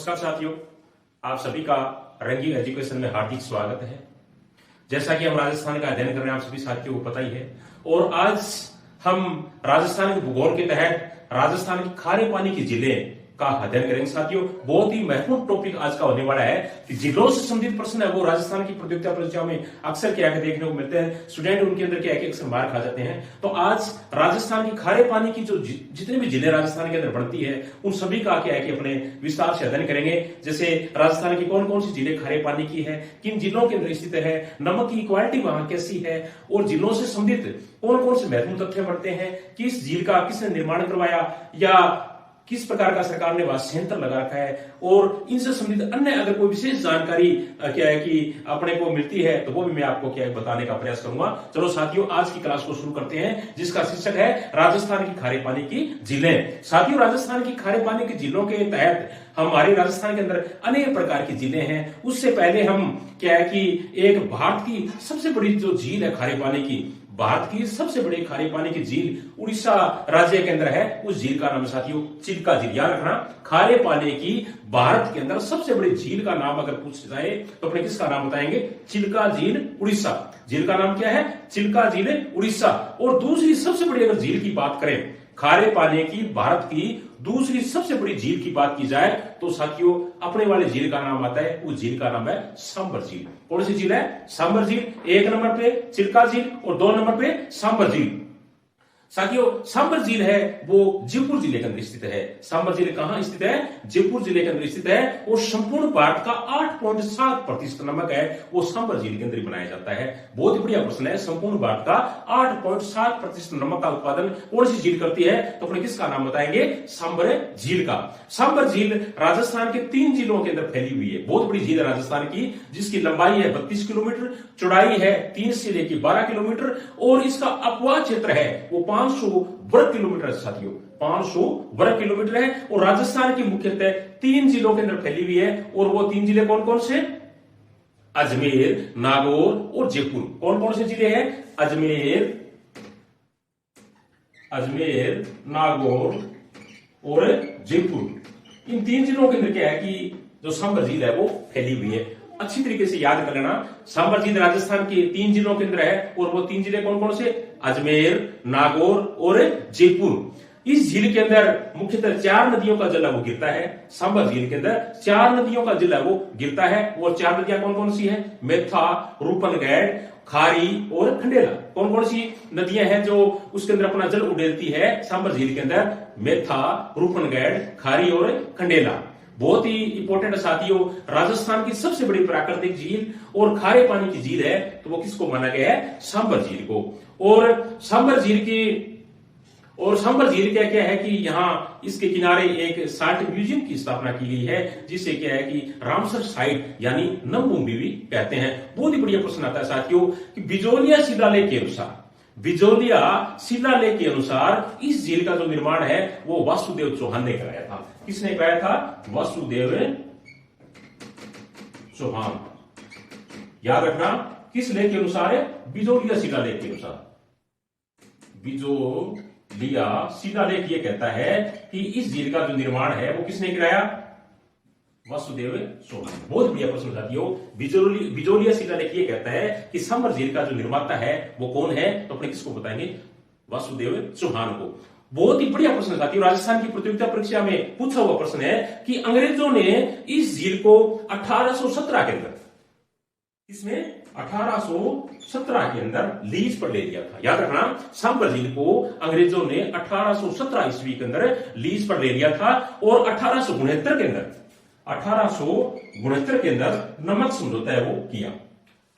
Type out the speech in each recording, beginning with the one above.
नमस्कार साथियों, आप सभी का रंगीन एजुकेशन में हार्दिक स्वागत है। जैसा कि हम राजस्थान का अध्ययन कर रहे हैं, आप सभी साथियों को पता ही है। और आज हम राजस्थान के भूगोल के तहत राजस्थान के खारे पानी के जिले का अध्ययन करेंगे साथियों। बहुत ही महत्वपूर्ण टॉपिक आज का होने वाला है कि जिलों से संबंधित प्रश्न है वो राजस्थान की प्रतियोगिता परीक्षाओं में अक्सर क्या देखने को मिलते हैं। स्टूडेंट उनके अंदर क्या अक्सर मार खा जाते हैं। तो आज राजस्थान की खारे पानी की जो जितने भी जिले राजस्थान के अंदर बनती है उन सभी का क्या है कि अपने विस्तार से अध्ययन करेंगे। जैसे राजस्थान की कौन कौन सी जिले खारे पानी की है, किन जिलों के अंदर स्थित है, नमक की क्वालिटी वहां कैसी है, और जिलों से संबंधित कौन कौन से महत्वपूर्ण तथ्य बढ़ते हैं, किस झील का किसने निर्माण करवाया या किस प्रकार का सरकार ने वास संयंत्र लगा रखा है, और इनसे संबंधित अन्य अगर कोई विशेष जानकारी क्या है कि अपने को मिलती है तो वो भी मैं आपको क्या है बताने का प्रयास करूंगा। चलो साथियों, आज की क्लास को शुरू करते हैं जिसका शीर्षक है राजस्थान की खारे पानी की जिलें। साथियों, राजस्थान की खारे पानी की जिलों के तहत हमारे राजस्थान के अंदर अनेक प्रकार की जिले हैं। उससे पहले हम क्या है कि एक भारत की सबसे बड़ी जो झील है खारे पानी की, भारत की सबसे बड़ी खारे पानी की झील उड़ीसा राज्य के अंदर है, उस झील का नाम साथियों चिल्का झील। याद रखना, खारे पानी की भारत के अंदर सबसे बड़ी झील का नाम अगर पूछ जाए तो अपने किसका नाम बताएंगे? चिल्का झील उड़ीसा। झील का नाम क्या है? चिल्का झील उड़ीसा। और दूसरी सबसे बड़ी अगर झील की बात करें, खारे पानी की भारत की दूसरी सबसे बड़ी झील की बात की जाए तो साथियों अपने वाले झील का नाम आता है, उस झील का नाम है सांबर झील। कौन सी झील है? सांबर झील। एक नंबर पे चिल्का झील और 2 नंबर पे सांबर झील। साथियों, सांबर झील है वो जयपुर जिले के अंदर स्थित है। सांबर झील कहां स्थित है? जयपुर जिले के अंदर स्थित है। और संपूर्ण भारत का 8.7% नमक है वो सांबर झील के अंदर बनाया जाता है। बहुत ही बढ़िया प्रश्न है। संपूर्ण भारत का 8.7% नमक का उत्पादन कौन सी झील करती है? तो अपने किसका नाम बताएंगे? सांबर झील का। सांबर झील राजस्थान के 3 जिलों के अंदर फैली हुई है। बहुत बड़ी झील है राजस्थान की, जिसकी लंबाई है 32 किलोमीटर, चौड़ाई है 3 से लेकर 12 किलोमीटर, और इसका अपवाह क्षेत्र है वो 500 वर्ग किलोमीटर है साथियों, 500 वर्ग किलोमीटर है। और राजस्थान की मुख्यतः 3 जिलों के अंदर फैली हुई है। और वो 3 जिले कौन कौन से? अजमेर, नागौर और जयपुर। कौन कौन से जिले हैं? अजमेर, नागौर और जयपुर। इन 3 जिलों के अंदर क्या है कि जो सांबर झील है वो फैली हुई है। अच्छी तरीके से याद कर लेना, सांबर झील राजस्थान के 3 जिलों के अंदर है। और वो 3 जिले कौन कौन से? अजमेर, नागौर और जयपुर। इस झील के अंदर मुख्यतः 4 नदियों का जल वो गिरता है। सांबर झील के अंदर 4 नदियों का जल वो गिरता है। और 4 नदियां कौन कौन सी है? मेथा, रूपनगैड़, खारी और खंडेला। कौन कौन सी नदियां हैं जो उसके अंदर अपना जल उड़ेलती है सांबर झील के अंदर? मेथा, रूपनगैड़, खारी और खंडेला। बहुत ही इंपॉर्टेंट साथियों, राजस्थान की सबसे बड़ी प्राकृतिक झील और खारे पानी की झील है तो वो किसको माना गया है? सांबर झील को। और सांबर झील क्या क्या है कि यहाँ इसके किनारे एक साल्ट म्यूजियम की स्थापना की गई है, जिसे क्या है कि रामसर साइट यानी नमभूमि भी कहते हैं। बहुत ही बढ़िया प्रश्न आता है साथियों कि बिजोलिया शिलालेख के अनुसार इस झील का जो निर्माण है वो वासुदेव चौहान ने कराया था। किसने कराया था? वासुदेव चौहान। याद रखना, किस लेख के अनुसार है? बिजोलिया शिलालेख के अनुसार। बिजोलिया शिलालेख ये कहता है कि इस झील का जो निर्माण है वो किसने कराया? वासुदेव चौहान। बहुत बढ़िया प्रश्न साथियों। बिजोलिया शिलालेख ये कहता है कि सांबर झील का जो निर्माता है वो कौन है? तो अपने किसको बताएंगे? वासुदेव चौहान को। बहुत ही बढ़िया प्रश्न साथियों, राजस्थान की प्रतियोगिता परीक्षा में पूछा हुआ प्रश्न है कि अंग्रेजों ने इस झील को 1817 के अंदर, इसमें 1817 के अंदर लीज पर ले लिया था। याद रखना, सांबर झील को अंग्रेजों ने 1817 ईस्वी के अंदर लीज पर ले लिया था। और 1869 के अंदर नमक समझौता है वो किया।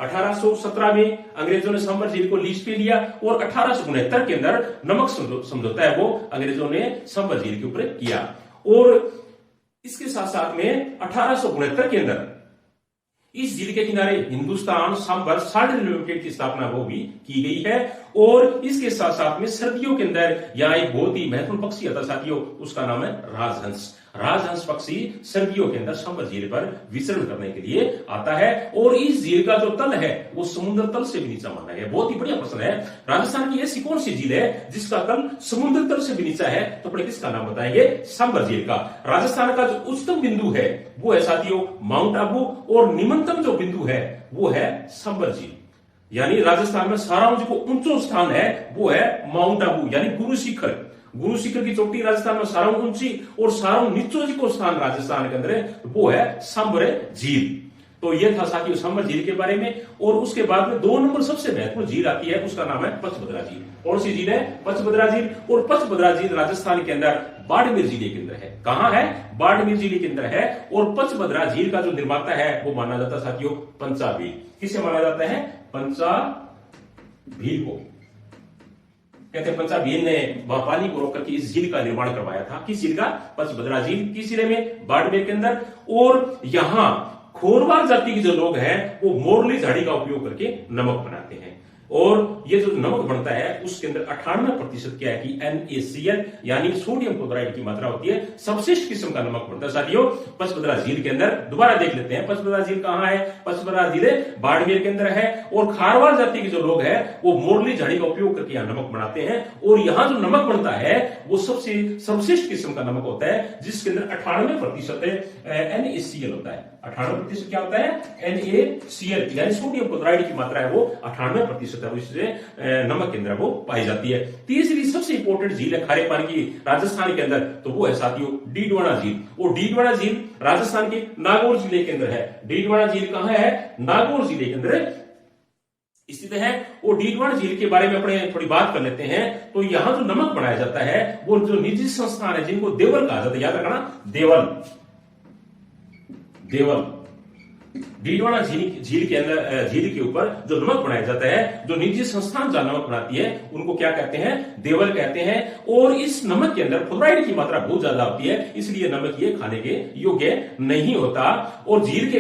1817 में अंग्रेजों ने सांबर झील को लीज पे लिया और 1869 के अंदर नमक समझौता है वो अंग्रेजों ने सांबर झील के ऊपर किया। और इसके साथ साथ में 1869 के अंदर इस झील के किनारे हिंदुस्तान सांबर साल्ट लिमिटेड की स्थापना वो भी की गई है। और इसके साथ साथ में सर्दियों के अंदर यहाँ एक बहुत ही महत्वपूर्ण पक्षी आता साथियों, उसका नाम है राजहंस। राजहंस पक्षी सर्दियों के अंदर संबर झील पर विचरण करने के लिए आता है और इस झील का जो तल है वो समुद्र तल से भी नीचा माना गया। बहुत ही बढ़िया प्रश्न है। राजस्थान की ऐसी कौन सी झील है जिसका तल समुद्र तल से भी नीचा है? तो अपने किसका नाम बताएंगे? संबर झील का। राजस्थान का जो उच्चतम बिंदु है वो है साथियों माउंट आबू और निम्नतम जो बिंदु है वो है संबर झील। यानी राजस्थान में सारांश जो ऊंचो स्थान है वो है माउंट आबू यानी गुरु शिखर। गुरु शिखर की चोटी राजस्थान में सारांग ऊंची और सारांग नीचो को स्थान राजस्थान के अंदर वो है संबर झील। तो यह था साथियों संबर झील के बारे में। और उसके बाद में 2 नंबर सबसे महत्वपूर्ण झील आती है, उसका नाम है पचभद्रा झील। कौन सी झील है? पचभद्रा झील। और पचभद्रा झील राजस्थान के अंदर बाड़मेर जिले के अंदर है। कहां है? बाड़मेर जिले के अंदर है। और पचभद्रा झील का जो निर्माता है वो माना जाता है साथियों पंचाभील। किसे माना जाता है? पंचाभील को कहते हैं। पंचाभील ने पानी को रोक करके इस झील का निर्माण करवाया था। किस झील का? पचभद्रा झील। किस जिले में? बाड़मेर के अंदर। और यहां खोरवाल जाति के जो लोग हैं वो मोरली झाड़ी का उपयोग करके नमक बनाते हैं। और ये जो नमक बनता है उसके अंदर 98% क्या है कि NaCl यानी सोडियम क्लोराइड की मात्रा होती है। सबश्रेष्ठ किस्म का नमक बनता है साथियों पचभद्रा झील के अंदर। दोबारा देख लेते हैं पचभद्रा झील कहां है? पचभद्रा झील बाड़मेर के अंदर है। और खारवाल जाति के जो लोग हैं वो मोरली झाड़ी का उपयोग करके यहाँ नमक बनाते हैं। और यहाँ जो नमक बनता है वो सबसे सर्वश्रेष्ठ किस्म का नमक होता है जिसके अंदर 98% NaCl होता है। 98% क्या होता है? NaCl यानी सोडियम क्लोराइड की मात्रा है वो 98% है। इससे नमक के अंदर वो पाई जाती है। तीसरी सबसे इंपॉर्टेंट झील है खारे पानी की राजस्थान के अंदर, तो वो है साथियों डीडवाना झील। और डीडवाना झील राजस्थान के नागौर जिले के अंदर है। डीडवाना झील कहां है? नागौर जिले के अंदर स्थित है। और डीडवाना झील के बारे में अपने थोड़ी बात कर लेते हैं। तो यहां जो नमक बनाया जाता है वो जो निजी संस्थान है जिनको देवल कहा जाता है, याद रखना देवल। डीडवाना झील के अंदर झील के ऊपर जो नमक बनाया जाता है, जो निजी संस्थान जहां नमक बनाती है उनको क्या कहते हैं? देवल कहते हैं। और इस नमक के अंदर फ्लोराइड की मात्रा बहुत ज्यादा होती है, इसलिए नमक ये खाने के योग्य नहीं होता। और झील के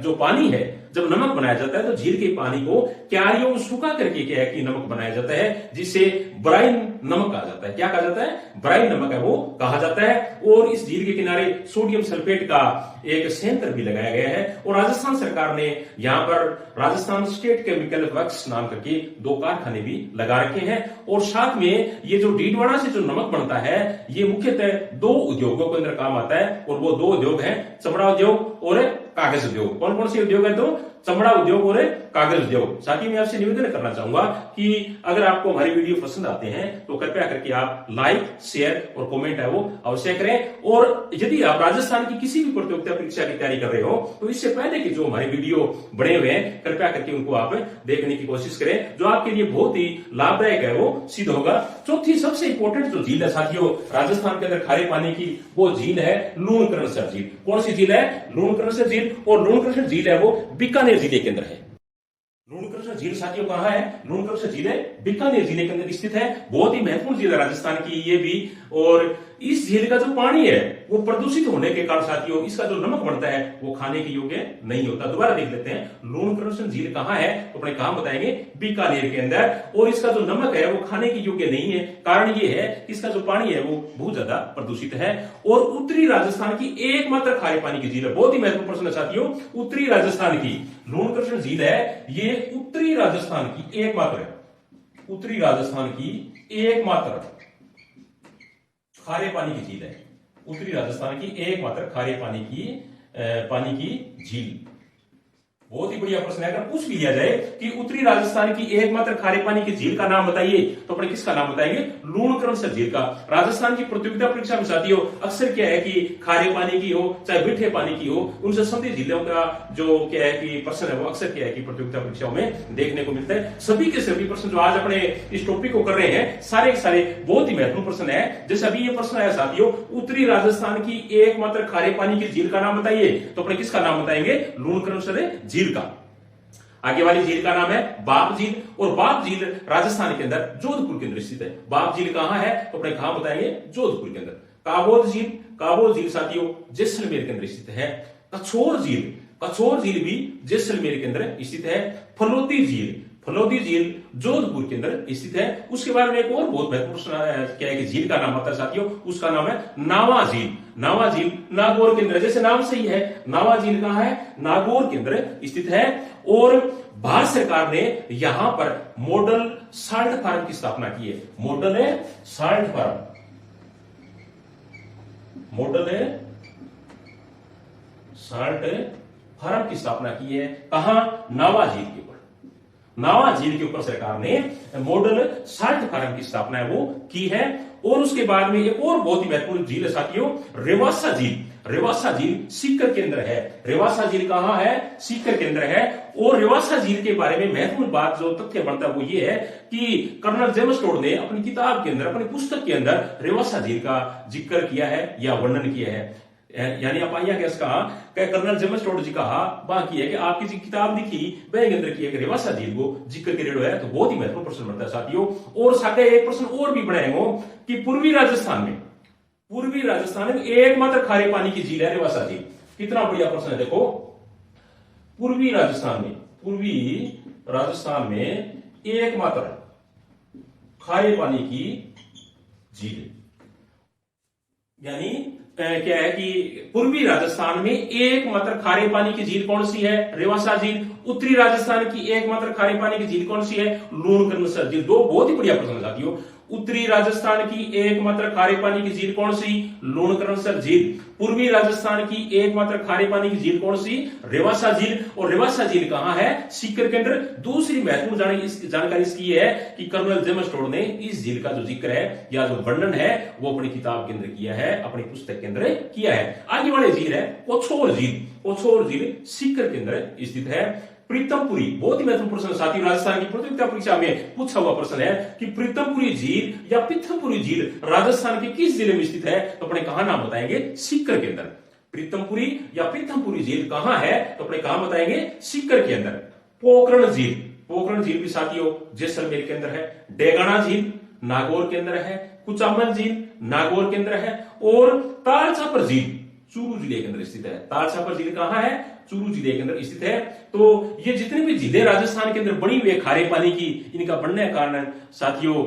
जो पानी है जब नमक बनाया जाता है तो झील के पानी को क्यारियों में सुखा करके क्या है कि नमक बनाया जाता है, जिसे ब्राइन नमक कहा जाता है। क्या कहा जाता है? ब्राइन नमक है वो कहा जाता है। और इस झील के किनारे सोडियम सल्फेट का एक संयंत्र भी लगाया गया है। और राजस्थान सरकार ने यहाँ पर राजस्थान स्टेट केमिकल वर्क्स नाम करके 2 कारखाने भी लगा रखे हैं। और साथ में ये जो डीडवाना से जो नमक बनता है ये मुख्यतः 2 उद्योगों के अंदर काम आता है। और वो 2 उद्योग हैं, चमड़ा उद्योग और कागज उद्योग। कौन कौन से उद्योग है? 2, चमड़ा उद्योग और कागज उद्योग। साथ ही मैं आपसे निवेदन करना चाहूंगा कि अगर आपको हमारी वीडियो पसंद आते हैं तो कृपया करके आप लाइक, शेयर और कमेंट है वो अवश्य करें। और यदि आप राजस्थान की किसी भी प्रतियोगिता परीक्षा की तैयारी कर रहे हो तो इससे पहले की जो हमारे वीडियो बने हुए हैं कृपया करके उनको आप देखने की कोशिश करें, जो आपके लिए बहुत ही लाभदायक है वो सिद्ध होगा। चौथी सबसे इंपॉर्टेंट जो झील है साथियों राजस्थान के अंदर खारे पानी की, वो झील है लूणकरणसर झील। कौन सी झील है? लूणकरणसर झील। और लूणकरणसर झील है वो बीकानेर जिले के अंदर है। लूणकरणसर झील साथियों कहां है? लूणकरणसर झील बीकानेर जिले के अंदर स्थित है। बहुत ही महत्वपूर्ण झील है राजस्थान की ये भी। और इस झील का जो पानी है वो प्रदूषित होने के कारण साथियों इसका जो नमक बनता है वो खाने के योग्य नहीं होता। दोबारा देख लेते हैं लूणकरणसर झील कहां है तो अपने कहां बताएंगे? बीकानेर के अंदर। और इसका जो नमक है वो खाने के योग्य नहीं है। कारण ये है कि इसका जो पानी है वो बहुत ज्यादा प्रदूषित है। और उत्तरी राजस्थान की एकमात्र खारे पानी की झील है। बहुत ही महत्वपूर्ण प्रश्न है साथियों। उत्तरी राजस्थान की लूणकरणसर झील है, ये उत्तरी राजस्थान की एकमात्र खारे पानी की झील है। उत्तरी राजस्थान की एकमात्र खारे पानी की झील। बहुत ही बढ़िया प्रश्न है। अगर पूछ लिया जाए कि उत्तरी राजस्थान की एकमात्र खारे पानी की झील का नाम बताइए तो अपने किसका नाम बताएंगे? लूणकरणसर झील का। राजस्थान की प्रतियोगिता परीक्षा में साथियों अक्सर क्या है कि खारे पानी की हो चाहे मीठे पानी की हो, उनसे संबंधित जिलों का जो क्या है कि प्रश्न है वो अक्सर क्या है कि प्रतियोगिता परीक्षाओं में देखने को मिलता है। सभी के सभी प्रश्न जो आज अपने इस टॉपिक को कर रहे हैं सारे के सारे बहुत ही महत्वपूर्ण प्रश्न है। जैसे अभी ये प्रश्न आया साथियों उत्तरी राजस्थान की एकमात्र खारे पानी की झील का नाम बताइए तो अपने किसका नाम बताएंगे? लूणकरणसर झील का। आगे वाली झील का नाम है बाप झील। और बाप झील राजस्थान के अंदर जोधपुर के अंदर स्थित है। बाप झील कहां है तो अपने कहां बताएंगे? जोधपुर के अंदर। काबोल झील साथियों जैसलमेर के अंदर स्थित है। कछोर झील भी जैसलमेर के अंदर स्थित है। फलोदी झील जोधपुर के अंदर स्थित है। उसके बाद में एक और बहुत महत्वपूर्ण क्या है कि झील का नाम आता है साथियों, उसका नाम है नावा झील। नावा झील नागौर के अंदर, जैसे नाम से ही है, नावा झील कहां है, नागौर के अंदर स्थित है। और भारत सरकार ने यहां पर मॉडल साल्ट फार्म की स्थापना की है। मॉडल है साल्ट फार्म, मॉडल है साल्ट फार्म की स्थापना की है। कहां, नावा झील के ऊपर। नावा झील के ऊपर सरकार ने मॉडल साल्ट फार्म की स्थापना है वो की है। और उसके बाद में एक और बहुत ही महत्वपूर्ण झील है साथियों, रेवासा झील। रेवासा झील सीकर के अंदर है। रेवासा झील कहां है, सीकर के अंदर है। और रेवासा झील के बारे में महत्वपूर्ण बात जो तथ्य बनता है वो ये है कि कर्नल जेम्स टोड ने अपनी किताब के अंदर, अपनी पुस्तक के अंदर रेवासा झील का जिक्र किया है या वर्णन किया है। यानी आप आइया कैसे कहा, कर्नल जेम्स टोड जी कहा बाकी है कि आपकी जो किताब लिखी वह के अंदर किया कि रेवासा झील को जिक्र करेडो है। तो बहुत ही महत्वपूर्ण प्रश्न बनता है साथियों। और साथ एक प्रश्न और भी बनाएंगे कि पूर्वी राजस्थान में एकमात्र खारे पानी की झील है रेवासा झील। कितना बढ़िया प्रश्न है देखो। पूर्वी राजस्थान में एकमात्र खारे पानी की झील, यानी क्या है कि पूर्वी राजस्थान में एकमात्र खारे पानी की झील कौन सी है, रेवासा झील। उत्तरी राजस्थान की एकमात्र खारे पानी की झील कौन सी है, लूणकरणसर झील। दो बहुत ही बढ़िया प्रश्न साथियों। उत्तरी राजस्थान की एकमात्र खारे पानी की झील कौन सी, लूणकरणसर झील। पूर्वी राजस्थान की एकमात्र खारे पानी की झील कौन सी, रेवासा झील। और रेवासा झील कहां है, सीकर के अंदर। दूसरी महत्वपूर्ण जानकारी इसकी है कि कर्नल जेम्स टोड ने इस झील का जो जिक्र है या जो वर्णन है वो अपनी किताब के अंदर किया है, अपनी पुस्तक के अंदर किया है। आगे वाली झील है ओछोर झील। ओछोर झील सीकर के अंदर स्थित है। प्रीतमपुरी, बहुत ही महत्वपूर्ण प्रश्न साथी, राजस्थान की प्रतियोगिता परीक्षा में पूछा हुआ प्रश्न है कि प्रीतमपुरी झील या पीथमपुरी झील राजस्थान के किस जिले में स्थित है। तो अपने कहां नाम बताएंगे, सीकर के अंदर। प्रीतमपुरी या पीथमपुरी झील कहां है, तो अपने कहां बताएंगे, सीकर के अंदर। पोखरण झील भी साथियों जैसलमेर के अंदर है। डेगाना झील नागौर के अंदर है। कुचामन झील नागौर के अंदर है। और तालछापर झील चूरू जिले के अंदर स्थित है। तालछापर झील कहां है, चूरू जिले के अंदर स्थित है। तो ये जितने भी जिले राजस्थान के अंदर बनी हुई है खारे पानी की, इनका बनने का कारण साथियों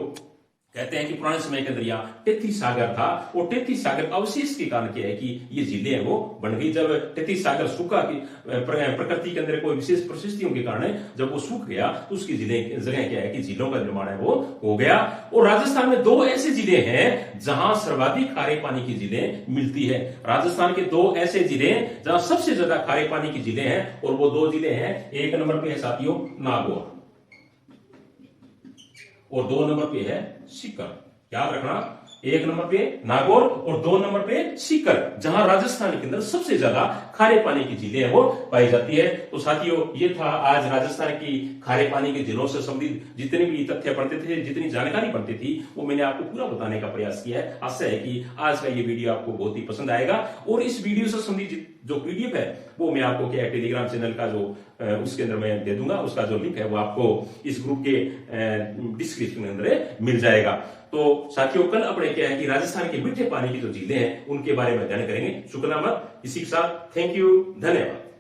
कहते हैं कि पुराने समय के अंदर यहाँ तेतीस सागर था। और तेतीस सागर अवशेष के कारण क्या है कि ये झीलें हैं वो बन गई। जब तेतीस सागर सूखा की प्रकृति के अंदर कोई विशेष परिस्थितियों के कारण जब वो सूख गया तो उसकी जगह क्या है कि झीलों का निर्माण है वो हो गया। और राजस्थान में दो ऐसे जिले हैं जहां सर्वाधिक खारे पानी की झीलें मिलती है। राजस्थान के दो ऐसे जिले जहां सबसे ज्यादा खारे पानी की झीलें हैं, और वो दो जिले हैं, एक नंबर पे है साथियों नागौर और 2 नंबर पे है सीकर। याद रखना, 1 नंबर पे नागौर और 2 नंबर पे सीकर, जहां राजस्थान के अंदर सबसे ज्यादा खारे पानी की झीलें हैं वो पाई जाती है। तो साथियों ये था आज राजस्थान की खारे पानी की झीलों से संबंधित जितने भी तथ्य बनते थे, जितनी जानकारी बनती थी, वो मैंने आपको पूरा बताने का प्रयास किया है। आशा है कि आज का ये वीडियो आपको बहुत ही पसंद आएगा। और इस वीडियो से संबंधित जो पीडीएफ है वो मैं आपको क्या टेलीग्राम चैनल का जो उसके अंदर मैं दे दूंगा, उसका जो लिंक है वो आपको इस ग्रुप के डिस्क्रिप्शन के अंदर मिल जाएगा। तो साथियों कल अपने क्या है कि राजस्थान के मीठे पानी की जो झीलें हैं उनके बारे में अध्ययन करेंगे। शुक्रिया मत, इसी के साथ थैंक यू, धन्यवाद।